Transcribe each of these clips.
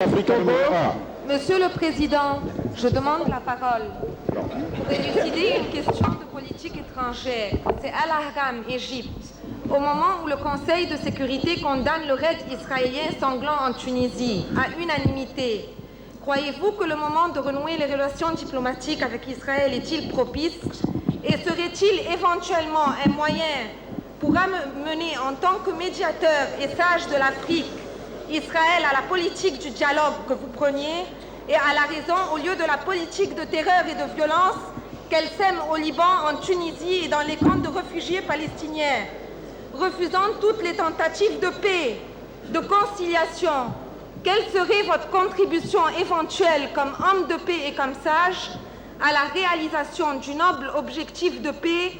Monsieur le Président, je demande la parole pour élucider une question de politique étrangère. C'est Al-Ahram, Égypte. Au moment où le Conseil de sécurité condamne le raid israélien sanglant en Tunisie à unanimité, croyez-vous que le moment de renouer les relations diplomatiques avec Israël est-il propice? Et serait-il éventuellement un moyen pour amener en tant que médiateur et sage de l'Afrique Israël à la politique du dialogue que vous preniez et à la raison au lieu de la politique de terreur et de violence qu'elle sème au Liban, en Tunisie et dans les camps de réfugiés palestiniens, refusant toutes les tentatives de paix, de conciliation? Quelle serait votre contribution éventuelle comme homme de paix et comme sage à la réalisation du noble objectif de paix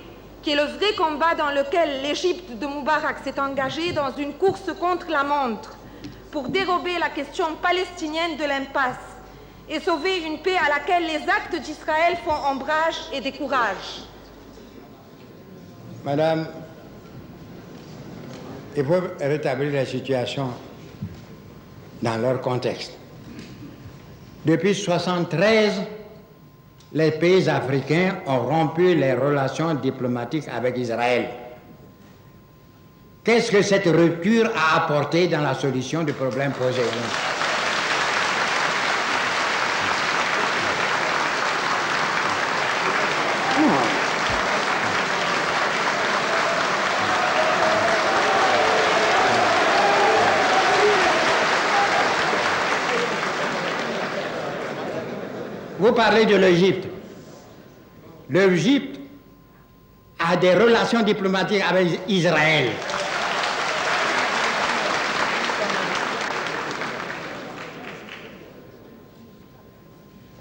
qui est le vrai combat dans lequel l'Égypte de Moubarak s'est engagée dans une course contre la montre pour dérober la question palestinienne de l'impasse et sauver une paix à laquelle les actes d'Israël font ombrage et découragent? Madame, il faut rétablir la situation dans leur contexte. Depuis 1973, les pays africains ont rompu les relations diplomatiques avec Israël. Qu'est-ce que cette rupture a apporté dans la solution du problème posé? Vous parlez de l'Égypte. L'Égypte a des relations diplomatiques avec Israël.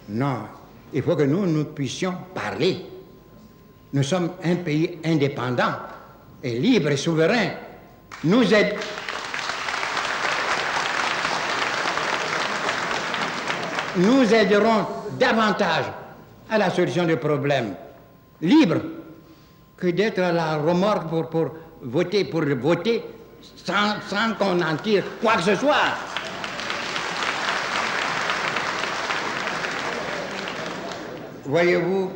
Non, il faut que nous puissions parler. Nous sommes un pays indépendant et libre et souverain. Nous aiderons davantage à la solution du problème, libre, que d'être à la remorque pour voter sans qu'on en tire quoi que ce soit. Voyez-vous,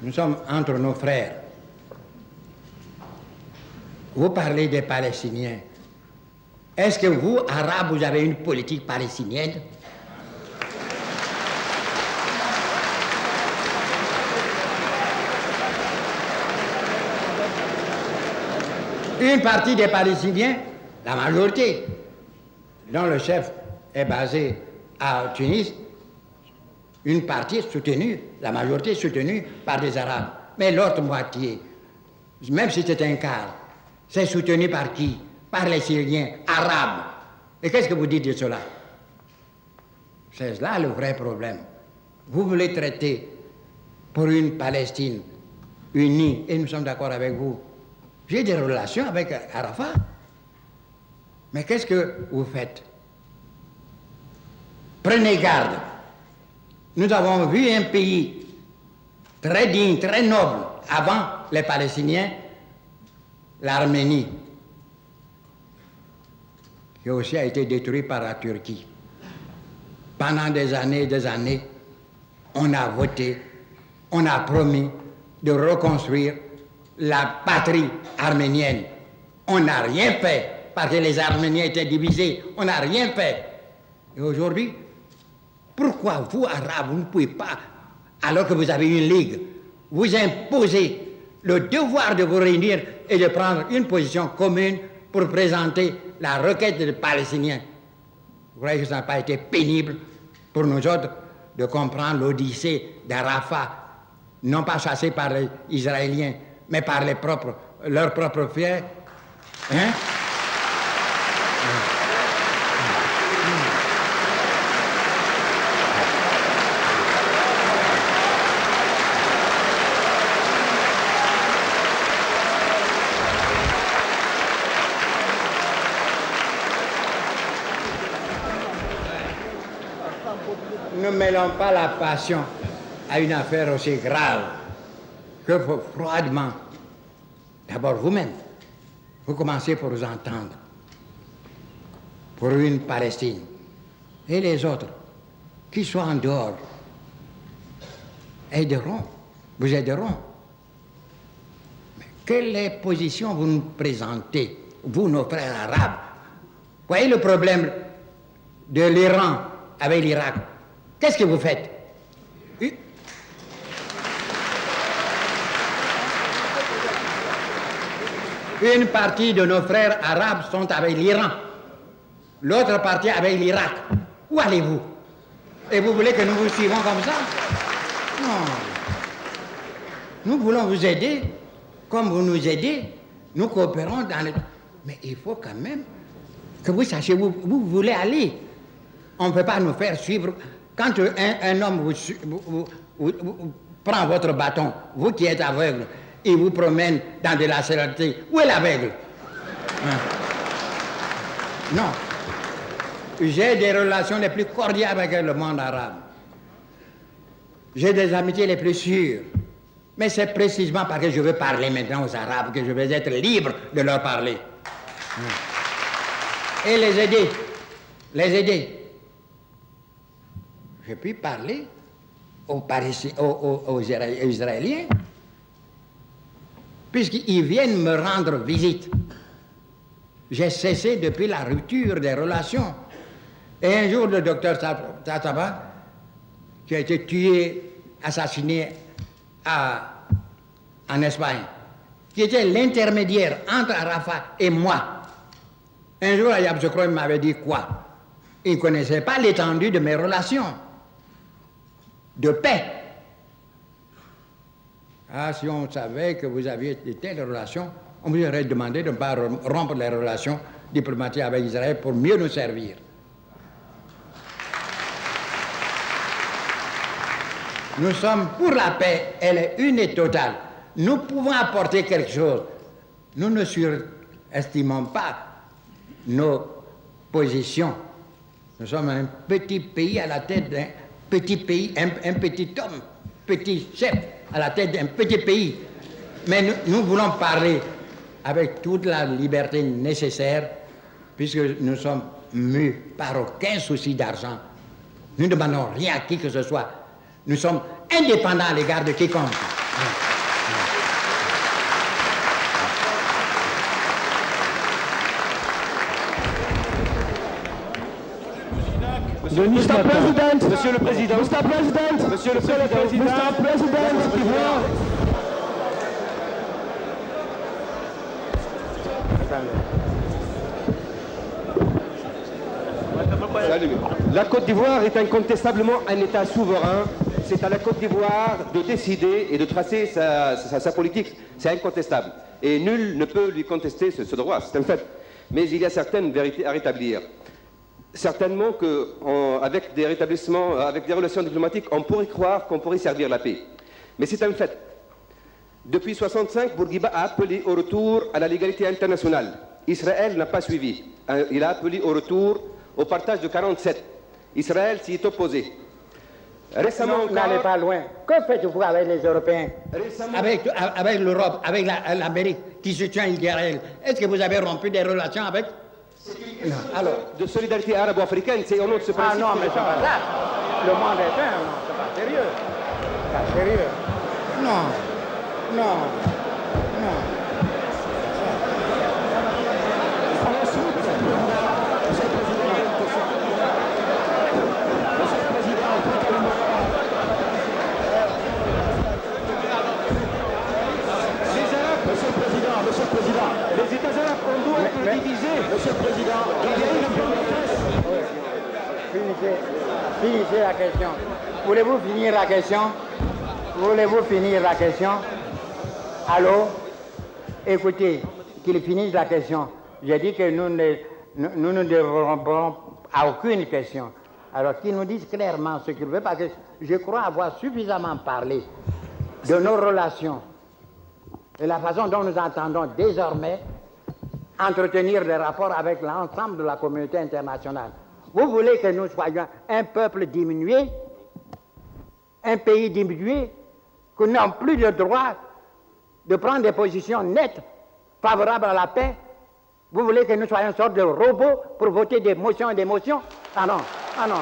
nous sommes entre nos frères. Vous parlez des Palestiniens. Est-ce que vous, Arabes, vous avez une politique palestinienne? Une partie des Palestiniens, la majorité, dont le chef est basé à Tunis, une partie soutenue, la majorité soutenue par des Arabes. Mais l'autre moitié, même si c'est un quart, c'est soutenu par qui? Par les Syriens arabes. Et qu'est-ce que vous dites de cela? C'est là le vrai problème. Vous voulez traiter pour une Palestine unie, et nous sommes d'accord avec vous. J'ai des relations avec Arafat. Mais qu'est-ce que vous faites? Prenez garde. Nous avons vu un pays très digne, très noble, avant les Palestiniens, l'Arménie, qui aussi a été détruit par la Turquie. Pendant des années, on a voté, on a promis de reconstruire la patrie arménienne. On n'a rien fait parce que les Arméniens étaient divisés. On n'a rien fait. Et aujourd'hui, pourquoi vous, Arabes, vous ne pouvez pas, alors que vous avez une ligue, vous imposer le devoir de vous réunir et de prendre une position commune pour présenter la requête des Palestiniens? Vous croyez que ça n'a pas été pénible pour nous autres de comprendre l'odyssée d'Arafat, non pas chassé par les Israéliens, mais par leurs propres frères? Hein? Ne mêlons pas la passion à une affaire aussi grave que froidement. D'abord vous-même, vous commencez par vous entendre. pour une Palestine. Et les autres, qui sont en dehors, aideront, vous aideront. Mais quelle position vous nous présentez, vous, nos frères arabes? Voyez le problème de l'Iran avec l'Irak. Qu'est-ce que vous faites? Une partie de nos frères arabes sont avec l'Iran, l'autre partie avec l'Irak. Où allez-vous? Et vous voulez que nous vous suivons comme ça? Non. Nous voulons vous aider, comme vous nous aidez. Nous coopérons dans les... Mais il faut quand même que vous sachiez où vous voulez aller. On ne peut pas nous faire suivre. Quand un homme vous prend votre bâton, vous qui êtes aveugle, il vous promène dans de la célébrité. Où est l'aveugle? Hein? Non. J'ai des relations les plus cordiales avec le monde arabe. J'ai des amitiés les plus sûres. Mais c'est précisément parce que je veux parler maintenant aux Arabes que je vais être libre de leur parler. Et les aider. Les aider. Je puis parler aux Israéliens, puisqu'ils viennent me rendre visite. J'ai cessé depuis la rupture des relations. Et un jour, le docteur Tataba, qui a été tué, assassiné en Espagne, qui était l'intermédiaire entre Arafat et moi. Un jour, Ayab Chokro m'avait dit quoi? Il ne connaissait pas l'étendue de mes relations de paix. Ah, si on savait que vous aviez de telles relations, on vous aurait demandé de ne pas rompre les relations diplomatiques avec Israël pour mieux nous servir. Nous sommes pour la paix, elle est une et totale. Nous pouvons apporter quelque chose. Nous ne surestimons pas nos positions. Nous sommes un petit pays à la tête d'un petit pays, un petit homme, petit chef à la tête d'un petit pays. Mais nous voulons parler avec toute la liberté nécessaire, puisque nous sommes mus par aucun souci d'argent. Nous ne demandons rien à qui que ce soit. Nous sommes indépendants à l'égard de quiconque. Mr. President, Monsieur le Président, Mr. President, Monsieur le Président, Mr. President, la Côte d'Ivoire est incontestablement un État souverain. C'est à la Côte d'Ivoire de décider et de tracer sa politique. C'est incontestable. Et nul ne peut lui contester ce droit, c'est un fait. Mais il y a certaines vérités à rétablir. Certainement qu'avec des rétablissements, avec des relations diplomatiques, on pourrait croire qu'on pourrait servir la paix. Mais c'est un fait. Depuis 1965, Bourguiba a appelé au retour à la légalité internationale. Israël n'a pas suivi. Il a appelé au retour au partage de 47. Israël s'y est opposé. Récemment, n'allez pas loin. Que faites-vous avec les Européens? Avec l'Europe, avec l'Amérique qui se tient Israël. Est-ce que vous avez rompu des relations avec? Non. Alors, de solidarité arabo-africaine, c'est au nom de ce principe. Ah non, mais c'est pas ça. Le monde est un, non, c'est pas sérieux. C'est pas sérieux. Non, non, non. Monsieur le Président, les États arabes ont dû être divisés. Monsieur le Président, il y a eu un plan de presse. Finissez la question. Voulez-vous finir la question? Voulez-vous finir la question? Allô? Écoutez, qu'il finisse la question. J'ai dit que nous ne répondrons à aucune question. Alors qu'ils nous disent clairement ce qu'ils veulent, parce que je crois avoir suffisamment parlé de nos relations et la façon dont nous entendons désormais entretenir des rapports avec l'ensemble de la communauté internationale. Vous voulez que nous soyons un peuple diminué, un pays diminué, que nous n'avons plus le droit de prendre des positions nettes, favorables à la paix? Vous voulez que nous soyons une sorte de robot pour voter des motions et des motions? Ah non, ah non.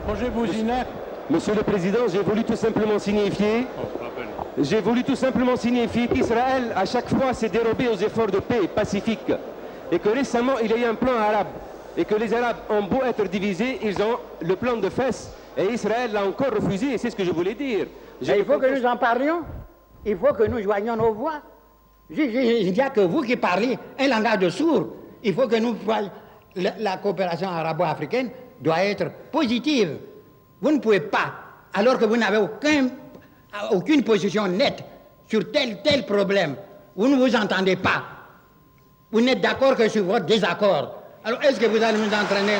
Roger Bouginac. Monsieur le Président, j'ai voulu tout simplement signifier qu'Israël, à chaque fois, s'est dérobé aux efforts de paix pacifique. Et que récemment, il y a eu un plan arabe. Et que les Arabes ont beau être divisés, ils ont le plan de Fès. Et Israël l'a encore refusé, et c'est ce que je voulais dire. Il faut que nous en parlions. Il faut que nous joignions nos voix. Il n'y a que vous qui parlez un langage de sourds. Il faut que nous voyions. La coopération arabo-africaine doit être positive. Vous ne pouvez pas, alors que vous n'avez aucune position nette sur tel problème, vous ne vous entendez pas. Vous n'êtes d'accord que sur votre désaccord. Alors est-ce que vous allez nous entraîner?